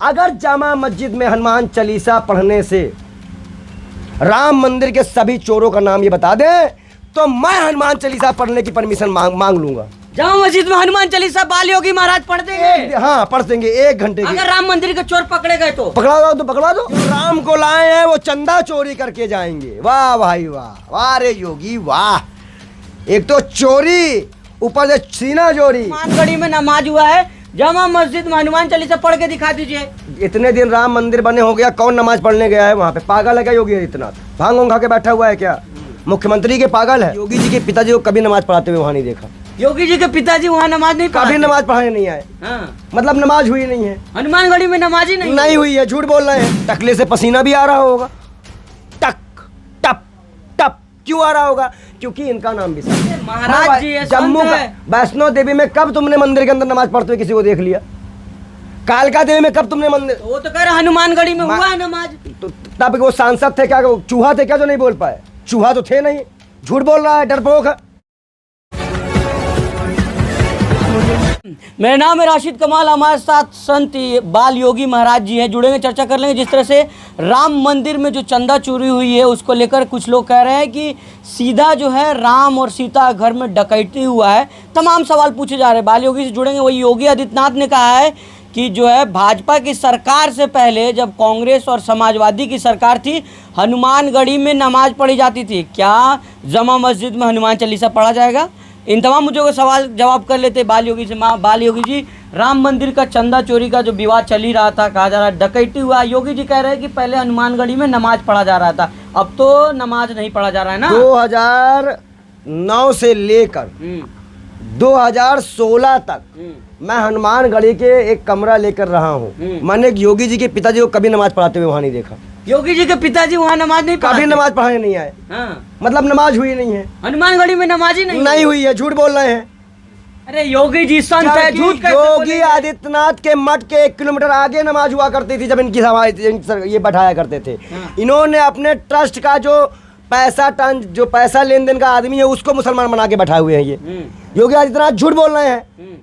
अगर जामा मस्जिद में हनुमान चालीसा पढ़ने से राम मंदिर के सभी चोरों का नाम ये बता दें तो मैं हनुमान चालीसा पढ़ने की परमिशन मांग लूंगा। जामा मस्जिद में हनुमान चालीसा बाल योगी महाराज पढ़ देंगे? हाँ पढ़ देंगे 1 घंटे की। अगर राम मंदिर के चोर पकड़े गए तो पकड़ा दो जो राम को लाए हैं वो चंदा चोरी करके जाएंगे। वाह भाई वाह, वाह रे योगी वाह। एक तो चोरी, ऊपर से सीना जोरी। हनुमानगढ़ी में नमाज हुआ है, जामा मस्जिद में हनुमान चालीसा पढ़ के दिखा दीजिए। इतने दिन राम मंदिर बने हो गया, कौन नमाज पढ़ने गया है वहाँ पे? पागल है क्या योगी आदित्यनाथ? भांग खा के बैठा हुआ है क्या? मुख्यमंत्री के पागल है। योगी जी के पिताजी को कभी नमाज पढ़ाते हुए वहाँ नहीं देखा। योगी जी के पिताजी वहाँ नमाज नहीं कभी नमाज पढ़ाने नहीं आए। हाँ। मतलब नमाज हुई नहीं है हनुमानगढ़ी में, नमाज ही नहीं हुई है। झूठ बोल रहे हैं। टकले से पसीना भी आ रहा होगा, टक टप टप। क्यों आ रहा होगा? क्योंकि इनका नाम भी महाराज जी जम्मू का वैष्णो देवी में कब तुमने मंदिर के अंदर नमाज पढ़ते हुए किसी को देख लिया? कालका देवी में कब तुमने मंदिर? वो तो कह रहे हनुमानगढ़ी में हुआ है नमाज। तो तब वो सांसद थे क्या? चूहा थे क्या जो नहीं बोल पाए? चूहा तो थे नहीं। झूठ बोल रहा है, डरपोक है। मेरा नाम है राशिद कमाल। हमारे साथ संत बाल योगी महाराज जी हैं, जुड़ेंगे, चर्चा कर लेंगे। जिस तरह से राम मंदिर में जो चंदा चोरी हुई है उसको लेकर कुछ लोग कह रहे हैं कि सीधा जो है राम और सीता घर में डकैती हुआ है। तमाम सवाल पूछे जा रहे हैं। बाल योगी से जुड़ेंगे। वही योगी आदित्यनाथ ने कहा है कि जो है भाजपा की सरकार से पहले जब कांग्रेस और समाजवादी की सरकार थी, हनुमानगढ़ी में नमाज पढ़ी जाती थी। क्या जामा मस्जिद में हनुमान चालीसा पढ़ा जाएगा? इन तमाम मुझे को सवाल जवाब कर लेते बाल योगी से। बाल योगी जी, राम मंदिर का चंदा चोरी का जो विवाद चल ही रहा था, कहा जा रहा है डकैती हुआ। योगी जी कह रहे हैं कि पहले हनुमानगढ़ी में नमाज पढ़ा जा रहा था, अब तो नमाज नहीं पढ़ा जा रहा है ना। 2009 से लेकर 2016 तक मैं हनुमानगढ़ी के एक कमरा लेकर रहा हूँ। मैंने योगी जी के पिताजी को कभी नमाज पढ़ाते हुए वहाँ नहीं देखा। योगी जी के पिताजी वहाँ नमाज नहीं कभी नमाज पढ़ाने नहीं आए। हाँ। मतलब नमाज हुई नहीं है हनुमानगढ़ी में, नमाज ही नहीं हुई है। झूठ बोल रहे हैं। अरे योगी जी संत है, झूठ कैसे योगी आदित्यनाथ के मठ के 1 किलोमीटर आगे नमाज हुआ करती थी जब इनकी सभा ये बैठाया करते थे। हाँ। इन्होंने अपने ट्रस्ट का जो पैसा लेन देन का आदमी है उसको मुसलमान बना के बैठाए हुए हैं। ये योगी आदित्यनाथ झूठ बोल रहे हैं।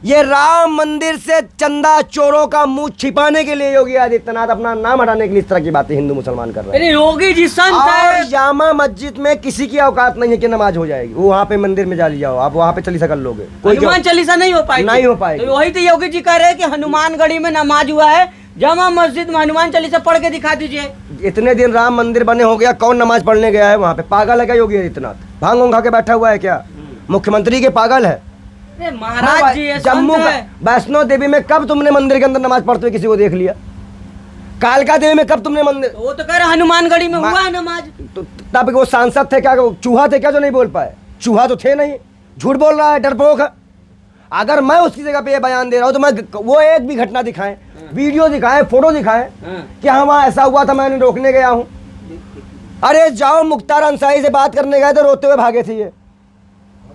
ये राम मंदिर से चंदा चोरों का मुंह छिपाने के लिए योगी आदित्यनाथ अपना नाम हटाने के लिए इस तरह की बातें हिंदू मुसलमान कर रहे हैं। अरे योगी जी संत है। जामा मस्जिद में किसी की औकात नहीं है कि नमाज हो जाएगी। वो वहाँ पे मंदिर में जा जाओ, आप वहाँ पे चालीसा कर लोगे। हनुमान चालीसा नहीं हो पाएगी। नहीं हो पाएगी। तो वही तो योगी जी कह रहे हैं कि हनुमानगढ़ी में नमाज हुआ है, जामा मस्जिद में हनुमान चालीसा पढ़ के दिखा दीजिए। इतने दिन राम मंदिर बने हो गया, कौन नमाज पढ़ने गया है वहाँ पे? पागल है क्या योगी आदित्यनाथ? भांग खा के बैठा हुआ है क्या? मुख्यमंत्री के पागल है। महाराज जी जम्मू का वैष्णो देवी में कब तुमने मंदिर के अंदर नमाज पढ़ते हुए किसी को देख लिया? कालका देवी में कब तुमने मंदिर? वो तो कह रहे हनुमानगढ़ी में हुआ है नमाज। तो तब वो सांसद थे क्या? चूहा थे क्या जो नहीं बोल पाए? चूहा तो थे नहीं। झूठ बोल रहा है, डरपोक है। अगर मैं उसकी जगह पे ये बयान दे रहा हूँ तो मैं वो एक भी घटना दिखाएं, वीडियो दिखाएं, फोटो दिखाएं कि हाँ वहाँ ऐसा हुआ था, मैंने रोकने गया हूँ। अरे जाओ, मुख्तार अंसारी से बात करने गए तो रोते हुए भागे थे। ये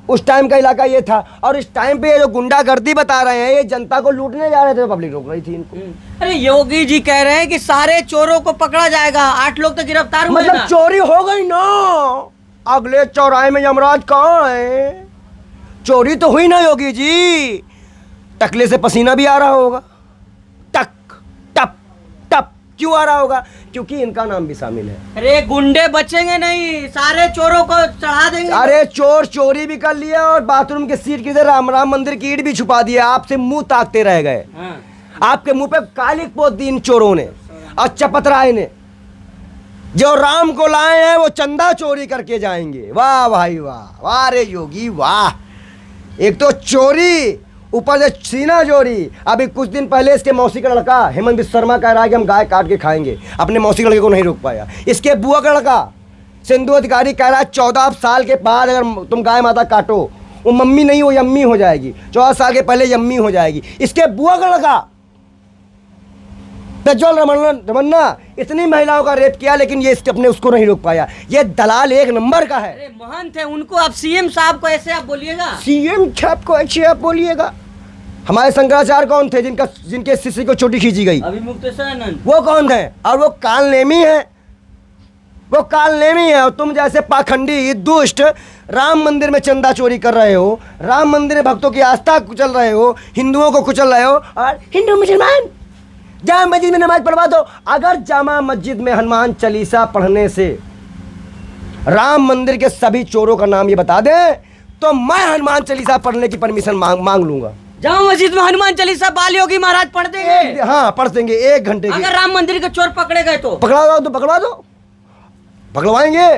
उस टाइम का इलाका ये था। और इस टाइम पे ये जो गुंडागर्दी बता रहे हैं, ये जनता को लूटने जा रहे थे, पब्लिक रोक रही थी इनको। अरे योगी जी कह रहे हैं कि सारे चोरों को पकड़ा जाएगा, 8 लोग तो गिरफ्तार हुए। मतलब चोरी हो गई ना। अगले चौराहे में यमराज कहाँ है? चोरी तो हुई ना योगी जी। टकले से पसीना भी आ रहा होगा, टक टप टप। क्यों आ रहा होगा? क्योंकि इनका नाम भी शामिल है। अरे गुंडे बचेंगे नहीं, सारे चोरों को चढ़ा देंगे। अरे चोर चोरी भी कर लिया और बाथरूम के सीट की राम मंदिर की ईंट भी छुपा दिया। आपसे मुंह ताकते रह गए। हाँ। आपके मुंह पे कालिक पोत दी इन चोरों ने और चपतराय ने। जो राम को लाए हैं वो चंदा चोरी करके जाएंगे। वाह भाई वाह, वाह रे योगी वाह। एक तो चोरी, ऊपर से सीना जोरी। अभी कुछ दिन पहले इसके मौसी का लड़का हेमंत बिस्वा शर्मा कह रहा है कि हम गाय काट के खाएंगे। अपने मौसी के लड़के को नहीं रोक पाया। इसके बुआ का लड़का सिंधु अधिकारी कह रहा है 14 साल के बाद अगर तुम गाय माता काटो, वो मम्मी नहीं वो यम्मी हो जाएगी। 14 साल के पहले यम्मी हो जाएगी। इसके बुआ का लड़का प्रज्वल रमन्ना इतनी महिलाओं का रेप किया, लेकिन ये इसके अपने उसको नहीं रोक पाया। ये दलाल 1 नंबर का है। अरे महंत है, उनको आप सीएम साहब को ऐसे आप बोलिएगा? सीएम साहब को ऐसे आप बोलिएगा? हमारे शंकराचार्य कौन थे जिनके शिष्य को चोटी खींची गई? अभिमुक्तेश्वरानंद। वो कौन है? और वो कालनेमी है। वो कालनेमी है। और तुम जैसे पाखंडी दुष्ट राम मंदिर में चंदा चोरी कर रहे हो, राम मंदिर में भक्तों की आस्था कुचल रहे हो, हिंदुओं को कुचल रहे हो। और हिंदू मुसलमान जामा मस्जिद में नमाज पढ़वा दो। अगर जामा मस्जिद में हनुमान चालीसा पढ़ने से राम मंदिर के सभी चोरों का नाम ये बता दे तो मैं हनुमान चालीसा पढ़ने की परमिशन मांग लूंगा। जामा मस्जिद में हनुमान चालीसा बाल योगी महाराज पढ़ देंगे? हाँ पढ़ देंगे 1 घंटे की। अगर राम मंदिर के चोर पकड़े गए तो पकड़वा दो, पकड़वाएंगे।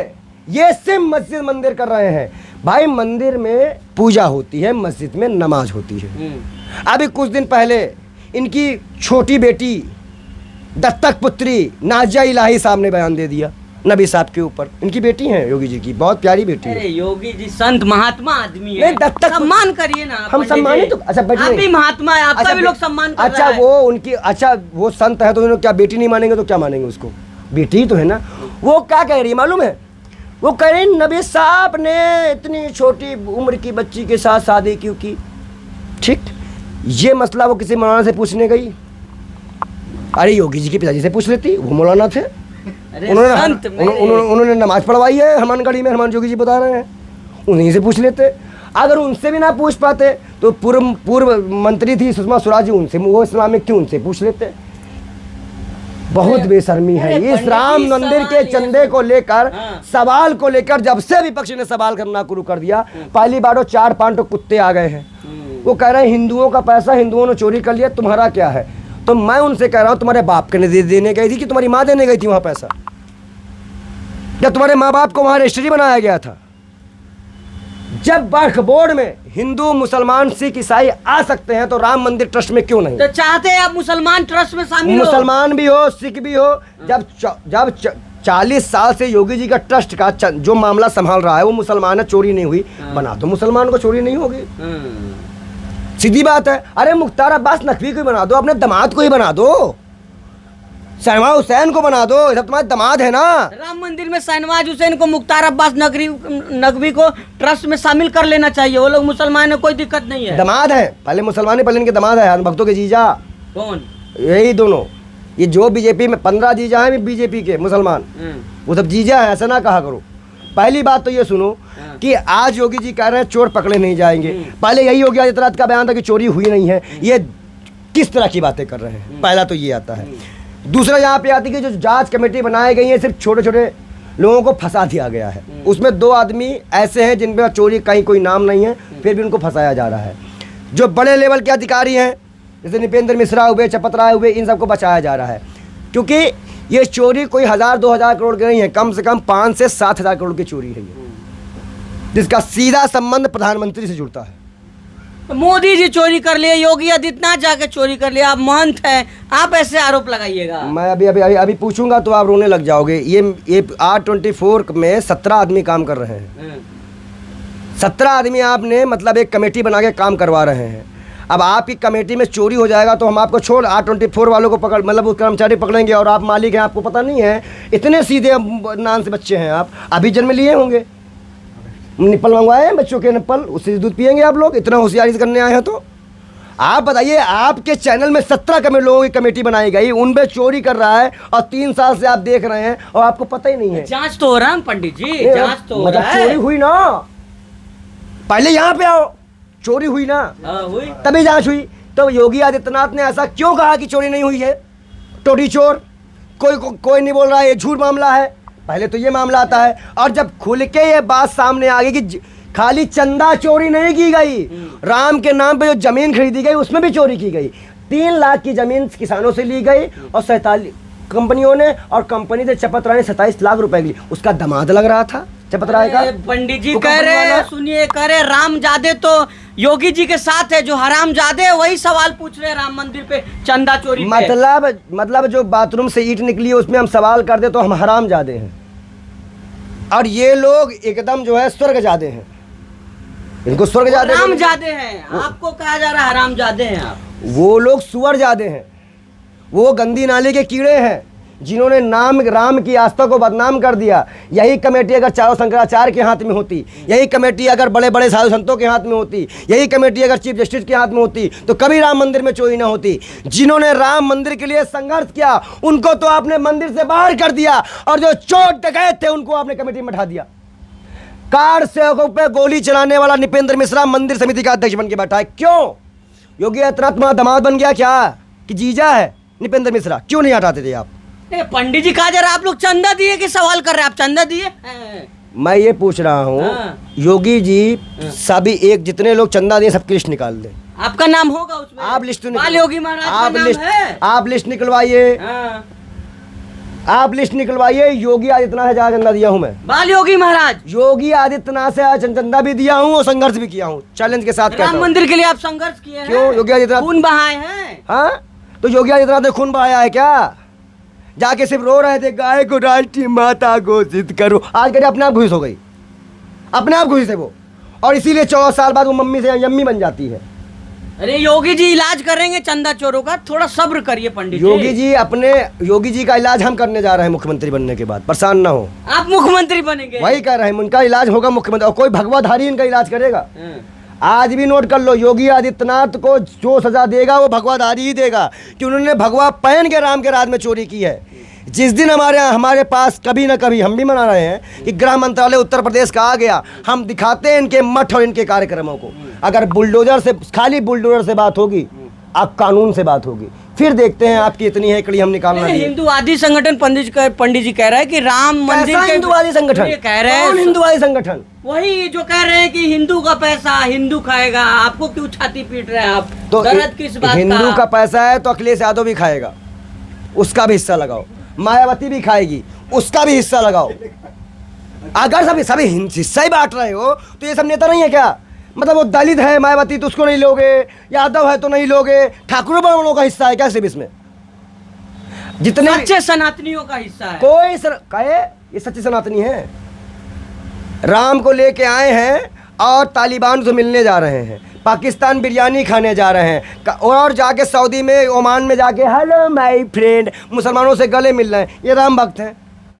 ये सिर्फ मस्जिद मंदिर कर रहे हैं भाई। मंदिर में पूजा होती है, मस्जिद में नमाज होती है। अभी कुछ दिन पहले इनकी छोटी बेटी दत्तक पुत्री नाजिया इलाही साहब ने बयान दे दिया नबी साहब के ऊपर। इनकी बेटी है योगी जी की, बहुत प्यारी बेटी है। अरे योगी जी संत महात्मा आदमी है, नहीं, दत्तक सम्मान करिए ना। हम सम्मानित तो अच्छा आप भी महात्मा है, आपका भी लोग सम्मान कर अच्छा रहा है। वो उनकी अच्छा वो संत है तो उन्होंने क्या बेटी नहीं मानेंगे तो क्या मानेंगे उसको? बेटी तो है ना। वो क्या कह रही है मालूम है? वो कह रही नबी साहब ने इतनी छोटी उम्र की बच्ची के साथ शादी क्यों की? ठीक, ये मसला वो किसी मौलाना से पूछने गई। अरे योगी जी के पिताजी से पूछ लेती, वो मौलाना थे। उन्होंने नमाज पढ़वाई है हनुमानगढ़ी में, हनुमान योगी जी बता रहे हैं, उन्हीं से पूछ लेते। अगर उनसे भी ना पूछ पाते तो पूर्व मंत्री थी सुषमा स्वराज जी, उनसे वो इस्लामिक थी, उनसे पूछ लेते। बहुत बेशर्मी है। इस राम मंदिर के चंदे को लेकर सवाल को लेकर जब से विपक्ष ने सवाल करना शुरू कर दिया, पहली बार 4-5 कुत्ते आ गए हैं। वो कह रहे हैं हिंदुओं का पैसा हिंदुओं ने चोरी कर लिया, तुम्हारा क्या है? तो मैं उनसे कह रहा हूं तुम्हारे बाप के ने देने गई थी कि तुम्हारी माँ देने गई थी वहां पैसा? या तुम्हारे माँ बाप को वहां रजिस्ट्री बनाया गया था? जब वक्फ बोर्ड में हिंदू मुसलमान सिख ईसाई आ सकते हैं तो राम मंदिर ट्रस्ट में क्यों नहीं? तो चाहते हैं आप मुसलमान ट्रस्ट में शामिल हो? मुसलमान भी हो सिख भी हो। जब 40 साल से योगी जी का ट्रस्ट का जो मामला संभाल रहा है वो मुसलमान है, चोरी नहीं हुई, बना तो मुसलमान को चोरी नहीं होगी, सीधी बात है। अरे मुख्तार अब्बास नकवी को ही बना दो, अपने दामाद को ही बना दो, शहनवाज हुसैन को बना दो, सब तुम्हारे दामाद है ना। राम मंदिर में शहनवाज हुसैन को मुख्तार अब्बास नकवी को ट्रस्ट में शामिल कर लेना चाहिए। वो लोग मुसलमान है, कोई दिक्कत नहीं है। दामाद है, पहले मुसलमान पहले इनके दामाद है, भक्तों के जीजा। कौन? यही दोनों। ये जो बीजेपी में 15 जीजा हैं बीजेपी के मुसलमान, वो सब जीजा है, ऐसा ना कहा करो। पहली बात तो ये सुनो कि आज योगी जी कह रहे हैं चोर पकड़े नहीं जाएंगे। पहले यही योगी आदित्यनाथ का बयान था कि चोरी हुई नहीं है। ये किस तरह की बातें कर रहे हैं? पहला तो ये आता है। दूसरा यहाँ पे आती है कि जो जांच कमेटी बनाई गई है सिर्फ छोटे छोटे लोगों को फंसा दिया गया है। उसमें 2 आदमी ऐसे हैं जिन पर चोरी कहीं कोई नाम नहीं है, फिर भी उनको फंसाया जा रहा है। जो बड़े लेवल के अधिकारी हैं जैसे नृपेंद्र मिश्रा हुए, चपत राय हुए, इन सबको बचाया जा रहा है, क्योंकि ये चोरी कोई 1000-2000 करोड़ की नहीं है, कम से कम 5 से 7,000 करोड़ की चोरी है ये, जिसका सीधा संबंध प्रधानमंत्री से जुड़ता है। मोदी जी चोरी कर लिए, योगी आदित्यनाथ जाके चोरी कर लिया, आप महंत हैं, आप ऐसे आरोप लगाइएगा? मैं अभी पूछूंगा तो आप रोने लग जाओगे। ये R24 में 17 आदमी काम कर रहे हैं। 17 आदमी आपने मतलब एक कमेटी बना के काम करवा रहे हैं। अब आपकी कमेटी में चोरी हो जाएगा तो हम आपको छोड़ R24 वालों को पकड़ मतलब वो कर्मचारी पकड़ेंगे और आप मालिक हैं, आपको पता नहीं है? इतने सीधे नान से बच्चे हैं आप, अभी जन्म लिए होंगे, निप्पल मंगवाए हैं बच्चों के, निप्पल, उससे दूध पियेंगे आप लोग? इतना होशियारी से करने आए हैं तो आप बताइए। आपके चैनल में 17 लोगों की कमेटी बनाई गई, उनपे चोरी कर रहा है और 3 साल से आप देख रहे हैं और आपको पता ही नहीं है। जांच तो हो रहा है पंडित जी, जांच तो हो रहा है। चोरी हुई ना, पहले यहाँ पे आओ, चोरी हुई ना हुई तभी जांच हुई। तो योगी आदित्यनाथ ने ऐसा क्यों कहा कि चोरी नहीं हुई है? टोटी चोर कोई नहीं बोल रहा है, ये झूठ मामला है। पहले तो ये मामला आता है और जब खुल के ये बात सामने आ गई कि खाली चंदा चोरी नहीं की गई, राम के नाम पे जो जमीन खरीदी गई उसमें भी चोरी की गई। 3 लाख की जमीन किसानों से ली गई और 47 कंपनियों ने, और कंपनी से चपत राय ने 27 लाख रुपए ली। उसका दामाद लग रहा था चपत राय का। पंडित जी कह रहे, सुनिए, कह रहे राम जादे तो योगी जी के साथ है, जो हराम जादे वही सवाल पूछ रहे हैं राम मंदिर पे चंदा चोरी मतलब जो बाथरूम से ईंट निकली है उसमें हम सवाल कर दे तो हम हराम जादे हैं, और ये लोग एकदम जो है स्वर्ग जादे हैं। इनको स्वर्ग जादे, हराम जादे हैं। आपको कहा जा रहा है हराम जादे हैं आप। वो लोग सुअर जादे हैं, वो गंदी नाली के कीड़े हैं जिन्होंने राम की आस्था को बदनाम कर दिया। यही कमेटी अगर चारों शंकराचार्य के हाथ में होती, यही कमेटी अगर बड़े बड़े साधु संतों के हाथ में होती, यही कमेटी अगर चीफ जस्टिस के हाथ में होती तो कभी राम मंदिर में चोरी ना होती। जिन्होंने राम मंदिर के लिए संघर्ष किया उनको तो आपने मंदिर से बाहर कर दिया, और जो चोर डकैत थे उनको आपने कमेटी में बैठा दिया। कार सेवकों पे गोली चलाने वाला नृपेंद्र मिश्रा मंदिर समिति का अध्यक्ष बन के बैठा है। क्यों? योगी आदित्यनाथ दामाद बन गया क्या कि जीजा है? निपेंद्र मिश्रा, क्यों नहीं हटाते थे आप? पंडित जी कहा जा रहा है आप लोग चंदा दिए कि सवाल कर रहे हैं? आप चंदा दिए हैं? मैं ये पूछ रहा हूँ, हाँ। योगी जी सभी एक जितने लोग चंदा दिए सबकी लिस्ट निकाल दें। आपका नाम होगा उसमें? आप लिस्ट बाल योगी महाराज का नाम है? आप लिस्ट निकलवाइए, हाँ। आप लिस्ट निकलवाइए। योगी आदित्यनाथ से ज्यादा चंदा दिया हूँ मैं। बाल योगी महाराज, योगी आदित्यनाथ से आज चंदा भी दिया हूँ और संघर्ष भी किया हूँ, चैलेंज के साथ कहता राम हूँ। मंदिर के लिए आप संघर्ष किए हैं? क्यों? योगी आदित्यनाथ खून बहाए हैं? हाँ, तो योगी आदित्यनाथ ने खून बहाया है क्या? जाके सिर्फ रो रहे थे गाय को राष्ट्रीय माता घोषित करो, आज करिए अपने आप घुस हो गई, अपने आप घुस है वो, और इसीलिए 14 साल बाद वो मम्मी से यम्मी बन जाती है। अरे योगी जी इलाज करेंगे चंदा चोरों का, थोड़ा सब्र करिए पंडित योगी जी का इलाज हम करने जा रहे हैं मुख्यमंत्री बनने के बाद, परेशान ना हो। आप मुख्यमंत्री बनेंगे? वही कह रहे हैं, उनका इलाज होगा मुख्यमंत्री, और कोई भगवाधारी इनका इलाज करेगा। आज भी नोट कर लो, योगी आदित्यनाथ को जो सजा देगा वो भगवाधारी ही देगा, कि उन्होंने भगवा पहन के राम के राज में चोरी की है। जिस दिन हमारे पास कभी ना कभी, हम भी मना रहे हैं कि गृह मंत्रालय उत्तर प्रदेश का आ गया, हम दिखाते हैं इनके मठ और इनके कार्यक्रमों को। अगर बुलडोजर से, खाली बुलडोजर से बात होगी, अब कानून से बात होगी, फिर देखते हैं आपकी इतनी हेकड़ी हम निकालना। हिंदूवादी संगठन पंडित जी कह रहे हैं कि राम मंदिर के हिंदूवादी संगठन कह रहे हैं, हिंदूवादी संगठन वही जो कह रहे हैं कि हिंदू का पैसा हिंदू खाएगा। आपको क्यों छाती पीट रहे हैं आप? तो दर्द किस बात का? हिंदू का पैसा है तो अखिलेश यादव भी खाएगा, उसका भी हिस्सा लगाओ। मायावती भी खाएगी, उसका भी हिस्सा लगाओ। अगर सभी हिस्सा ही बांट रहे हो तो ये सब नेता नहीं है क्या? मतलब वो दलित है मायावती तो उसको नहीं लोगे, यादव है तो नहीं लोगे, ठाकुर ब्राह्मणों का हिस्सा है क्या सिर्फ इसमें? जितने सच्चे सनातनियों का हिस्सा है। कोई कहे ये सच्चे सनातनी है, राम को लेके आए हैं और तालिबान से मिलने जा रहे हैं, पाकिस्तान बिरयानी खाने जा रहे हैं, और जाके सऊदी में, ओमान में जाके हेलो माय फ्रेंड मुसलमानों से गले मिल रहे हैं। ये राम भक्त हैं।